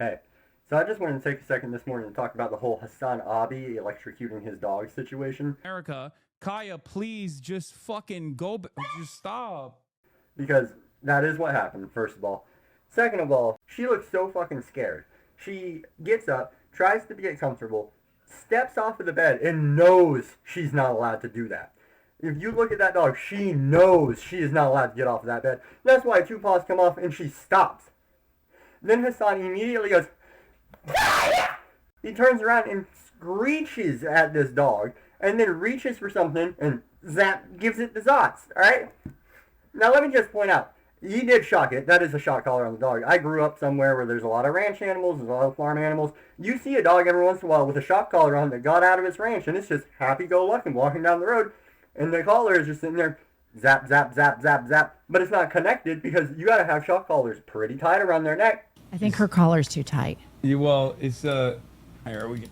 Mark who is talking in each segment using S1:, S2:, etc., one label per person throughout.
S1: Hey, so I just wanted to take a second this morning to talk about the whole Hassan Abi electrocuting his dog situation
S2: America, Kaya, please just fucking go. Just stop.
S1: because that is what happened, first of all. Second of all, she looks so fucking scared. She gets up, tries to get comfortable, steps off of the bed, and knows she's not allowed to do that. If you look at that dog, she knows she is not allowed to get off of that bed. That's why two paws come off and she stops. Then Hassan immediately goes, he turns around and screeches at this dog and then reaches for something and zap gives it the zots. Alright? Now let me just point out, he did shock it. That is a shock collar on the dog. I grew up somewhere where there's a lot of ranch animals, there's a lot of farm animals. You see a dog every once in a while with a shock collar on that got out of its ranch and it's just happy-go-lucky walking down the road and the collar is just sitting there zap, zap, zap, zap, zap. But it's not connected because you gotta have shock collars pretty tight around their neck.
S3: I think her collar's too tight.
S2: Well, it's here we go.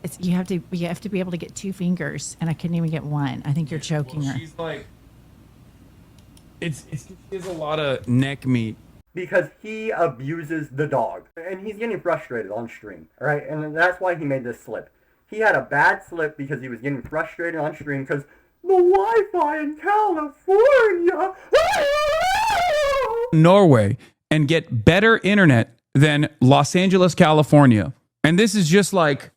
S3: It's you have to be able to get two fingers, and I couldn't even get one. I think you're choking her.
S2: She's like, it's she has a lot of neck meat.
S1: Because he abuses the dog. And he's getting frustrated on stream, alright? And that's why he made this slip. He had a bad slip because he was getting frustrated on stream because the Wi-Fi in California...
S2: Norway and get better internet than Los Angeles, California. And this is just like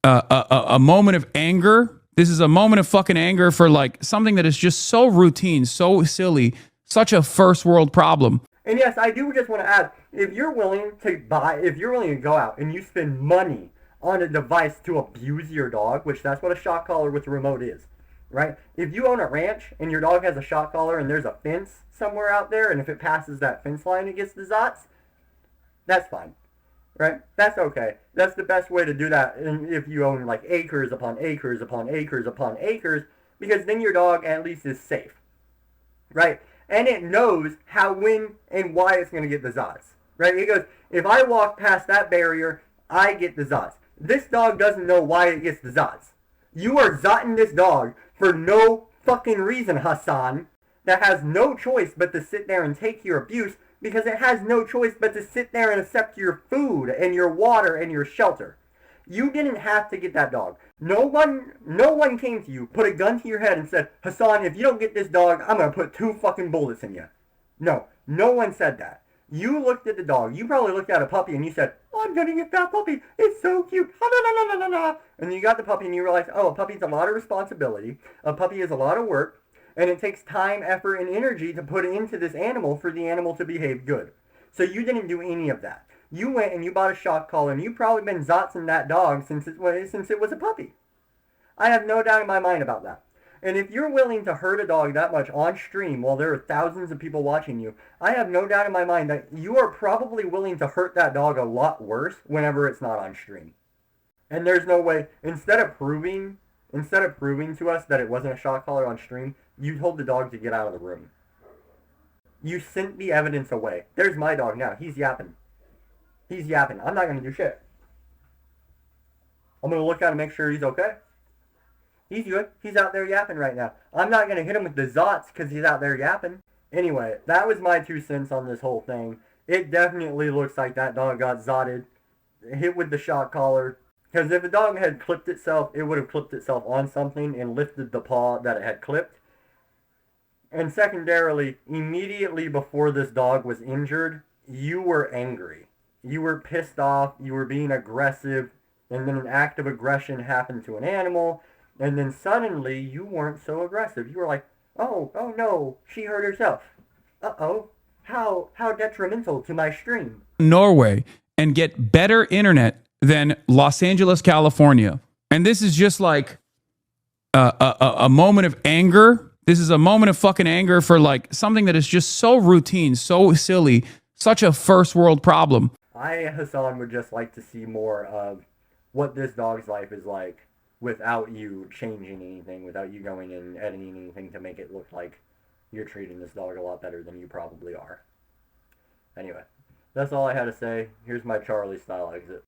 S2: a moment of anger. This is a moment of fucking anger for like something that is just so routine, so silly, such a first world problem.
S1: And yes, I do just want to add, if you're willing to go out and you spend money on a device to abuse your dog, which that's what a shock collar with a remote is, right? If you own a ranch and your dog has a shock collar and there's a fence somewhere out there, and if it passes that fence line, it gets the zots, that's fine, right? That's okay. That's the best way to do that if you own like acres upon acres upon acres upon acres, because then your dog at least is safe, right? And it knows how, when, and why it's going to get the zots, right? It goes, if I walk past that barrier, I get the zots. This dog doesn't know why it gets the zots. You are zotting this dog for no fucking reason, Hasan, that has no choice but to sit there and take your abuse because it has no choice but to sit there and accept your food and your water and your shelter. You didn't have to get that dog. No one came to you, put a gun to your head and said, Hasan, if you don't get this dog, I'm going to put 2 fucking bullets in you. No one said that. You looked at the dog. You probably looked at a puppy and you said, I'm going to get that puppy. It's so cute. And you got the puppy and you realized, oh, a puppy's a lot of responsibility. A puppy is a lot of work. And it takes time, effort, and energy to put into this animal for the animal to behave good. So you didn't do any of that. You went and you bought a shock collar, and you've probably been zotzing that dog since it was a puppy. I have no doubt in my mind about that. And if you're willing to hurt a dog that much on stream while there are thousands of people watching you, I have no doubt in my mind that you are probably willing to hurt that dog a lot worse whenever it's not on stream. And there's no way, instead of proving to us that it wasn't a shock collar on stream, you told the dog to get out of the room. You sent the evidence away. There's my dog now. He's yapping. I'm not going to do shit. I'm going to look at him and make sure he's okay. He's good. He's out there yapping right now. I'm not going to hit him with the zots because he's out there yapping. Anyway, that was my 2 cents on this whole thing. It definitely looks like that dog got zotted, hit with the shock collar. Because if the dog had clipped itself, it would have clipped itself on something and lifted the paw that it had clipped. And secondarily, immediately before this dog was injured, you were angry. You were pissed off, you were being aggressive, and then an act of aggression happened to an animal, and then suddenly you weren't so aggressive. You were like, oh no, she hurt herself. Uh-oh, how detrimental to my stream.
S2: Norway and get better internet than Los Angeles, California. And this is just like a moment of anger. This is a moment of fucking anger for like something that is just so routine, so silly, such a first world problem.
S1: I, Hasan, would just like to see more of what this dog's life is like without you changing anything, without you going and editing anything to make it look like you're treating this dog a lot better than you probably are. Anyway, that's all I had to say. Here's my Charlie style exit.